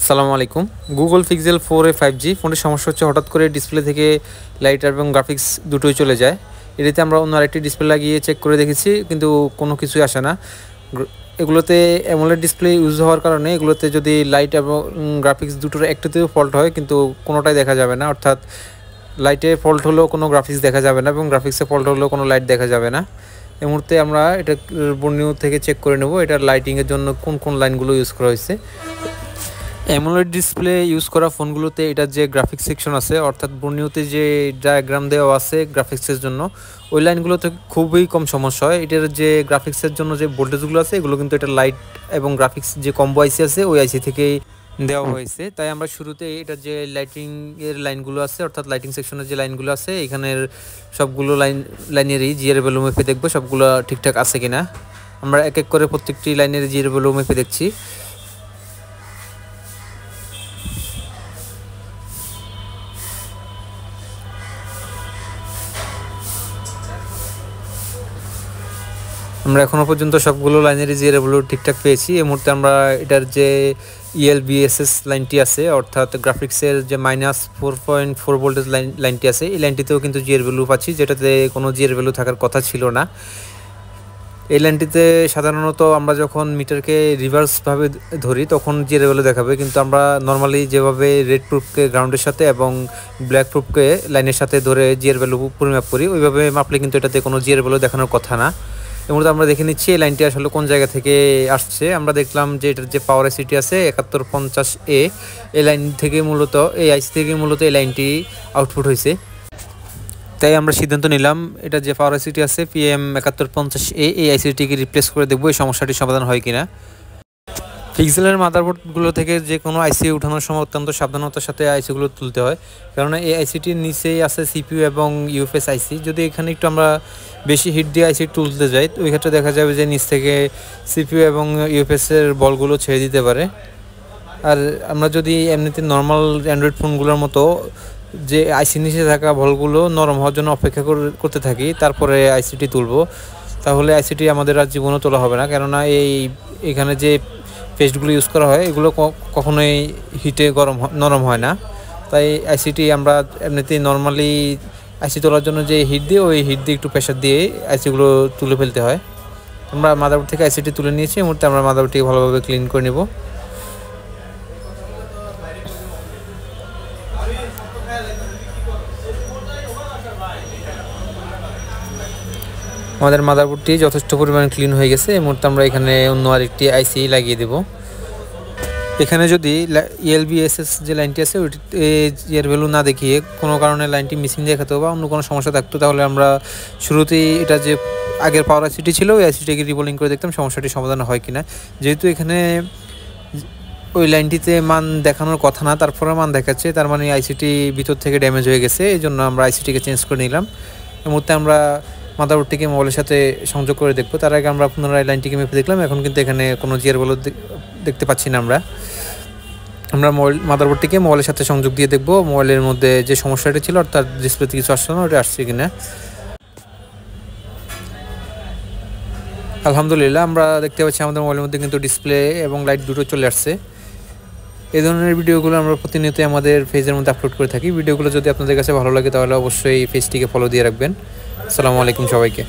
সালামু আলাইকুম। Google pixel 4a 5G ফোনের সমস্যা হচ্ছে হঠাৎ করে ডিসপ্লে থেকে লাইট এবং গ্রাফিক্স দুটোই চলে যায়। এটাতে আমরা অন্য আরেকটি ডিসপ্লে লাগিয়ে চেক করে দেখেছি, কিন্তু কোনো কিছুই আসে না। এগুলোতে অ্যামোলেড ডিসপ্লে ইউজ হওয়ার কারণে এগুলোতে যদি লাইট এবং গ্রাফিক্স দুটোর একটাতেও ফল্ট হয়, কিন্তু কোনোটাই দেখা যাবে না। অর্থাৎ লাইটে ফল্ট হলেও কোনো গ্রাফিক্স দেখা যাবে না এবং গ্রাফিক্সে ফল্ট হলেও কোনো লাইট দেখা যাবে না। এই মুহূর্তে আমরা এটা বর্নিউ থেকে চেক করে নেব এটার লাইটিংয়ের জন্য কোন কোন লাইনগুলো ইউজ করা হয়েছে। অ্যামোলেড ডিসপ্লে ইউজ করা ফোনগুলোতে এটার যে গ্রাফিক্স সেকশন আছে, অর্থাৎ বর্নিউতে যে ডায়াগ্রাম দেওয়া আছে গ্রাফিক্সের জন্য, ওই লাইনগুলোতে খুবই কম সমস্যা হয়। এটার যে গ্রাফিক্সের জন্য যে ভোল্টেজগুলো আছে এগুলো কিন্তু এটা লাইট এবং গ্রাফিক্স যে কম্বো আইসি আছে ওই আইসি থেকেই দেওয়া হয়েছে। তাই আমরা শুরুতে এটার যে লাইটিংয়ের লাইনগুলো আছে, অর্থাৎ লাইটিং সেকশনের যে লাইনগুলো আছে এখানের সবগুলো লাইনেরই জিআর ভ্যালু মেপে দেখবো সবগুলো ঠিকঠাক আছে কিনা। আমরা এক এক করে প্রত্যেকটি লাইনের জিআর ভ্যালু মেপে দেখছি। আমরা এখনও পর্যন্ত সবগুলো লাইনেরই জিআর ভ্যালু ঠিকঠাক পেয়েছি। এই মুহূর্তে আমরা এটার যে ELBSS লাইনটি আছে, অর্থাৎ গ্রাফিক্সের যে -4.4 ভোল্টেজ লাইনটি আছে, এই লাইনটিতেও কিন্তু জিআর ভ্যালু পাচ্ছি, যেটাতে কোনো জিআর ভ্যালু থাকার কথা ছিল না। এই লাইনটিতে সাধারণত আমরা যখন মিটারকে রিভার্সভাবে ধরি তখন জিআর ভ্যালু দেখাবে, কিন্তু আমরা নর্মালি যেভাবে রেড প্রুফকে গ্রাউন্ডের সাথে এবং ব্ল্যাক প্রুফকে লাইনের সাথে ধরে জিআর ভ্যালু পরিমাপ করি, ওইভাবে মাপলে কিন্তু এটাতে কোনো জিআর ভ্যালু দেখানোর কথা না। এর মধ্যে আমরা দেখে নিচ্ছি এই লাইনটি আসলে কোন জায়গা থেকে আসছে। আমরা দেখলাম যে এটার যে পাওয়ার আইসিটি আছে 7150A, এই লাইন থেকে মূলত এই আইসি থেকে মূলত এই লাইনটি আউটপুট হয়েছে। তাই আমরা সিদ্ধান্ত নিলাম এটা যে পাওয়ার আইসিটি আছে PM7150A, এই আইসিটিকে রিপ্লেস করে দেখবো এই সমস্যাটি সমাধান হয় কিনা। পিক্সেলের মাদারবোর্ডগুলো থেকে যে কোনো আইসি উঠানোর সময় অত্যন্ত সাবধানতার সাথে আইসিগুলো তুলতে হয়, কেননা এই আইসিটির নিচেই আছে CPU এবং ইউএফএস আইসি। যদি এখানে একটু আমরা বেশি হিট দিয়ে আইসি তুলতে যাই, ওই ক্ষেত্রে দেখা যাবে যে নিচ থেকে CPU এবং ইউএফএসের বলগুলো ছেড়ে দিতে পারে। আর আমরা যদি এমনিতে নর্মাল অ্যান্ড্রয়েড ফোনগুলোর মতো যে আইসি নিচে থাকা বলগুলো নরম হওয়ার জন্য অপেক্ষা করতে থাকি, তারপরে আইসিটি তুলবো, তাহলে আইসিটি আমাদের আর জীবনও তোলা হবে না। কেননা এখানে যে পেস্টগুলো ইউজ করা হয় এগুলো কখনোই হিটে নরম হয় না। তাই আইসিটি আমরা এমনিতেই নর্মালি আইসি তোলার জন্য যে হিট দিয়ে ওই হিট দিয়ে একটু প্রেশার দিয়ে আইসিগুলো তুলে ফেলতে হয়। আমরা মাদারবোর্ড থেকে আইসিটি তুলে নিয়েছি। এই মুহূর্তে আমরা মাদারবোর্ডটিকে ভালোভাবে ক্লিন করে নেব। আমাদের মাদারবোর্ডটি যথেষ্ট পরিমাণে ক্লিন হয়ে গেছে। এই মুহূর্তে আমরা এখানে অন্য আরেকটি আইসি লাগিয়ে দেব। এখানে যদি ELBSS যে লাইনটি আছে ওইটিতে জিআর ভ্যালু না দেখিয়ে কোনো কারণে লাইনটি মিসিং দেখাতো বা অন্য কোনো সমস্যা থাকতো, তাহলে আমরা শুরুতেই এটা যে আগের পাওয়ার আইসিটি ছিল ওই আইসিটিকে রিবোলিং করে দেখতাম সমস্যাটি সমাধান হয় কিনা। যেহেতু এখানে ওই লাইনটিতে মান দেখানোর কথা না, তারপরে মান দেখাচ্ছে, তার মানে আইসিটি ভিতর থেকে ড্যামেজ হয়ে গেছে। এই জন্য আমরা আইসিটিকে চেঞ্জ করে নিলাম। এই মুহূর্তে আমরা মাদারবোর্ডটিকে মোবাইলের সাথে সংযোগ করে দেখবো। তার আগে আমরা পুনরায় লাইনটিকে মেপে দেখলাম। এখন কিন্তু এখানে কোনো জিআর ভ্যালু দেখতে পাচ্ছি না। আমরা মাদারবোর্ডটিকে মোবাইলের সাথে সংযোগ দিয়ে দেখবো মোবাইলের মধ্যে যে সমস্যাটি ছিল অর্থাৎ ডিসপ্লেতে কিছু আসছে না, ওটা আসছে কিনা। আলহামদুলিল্লাহ, আমরা দেখতে পাচ্ছি আমাদের মোবাইলের মধ্যে কিন্তু ডিসপ্লে এবং লাইট দুটো চলে আসছে। এই ধরনের ভিডিওগুলো আমরা প্রতিনিয়ত আমাদের পেজের মধ্যে আপলোড করে থাকি। ভিডিওগুলো যদি আপনাদের কাছে ভালো লাগে তাহলে অবশ্যই পেজটিকে ফলো দিয়ে রাখবেন। আসসালামু আলাইকুম সবাইকে।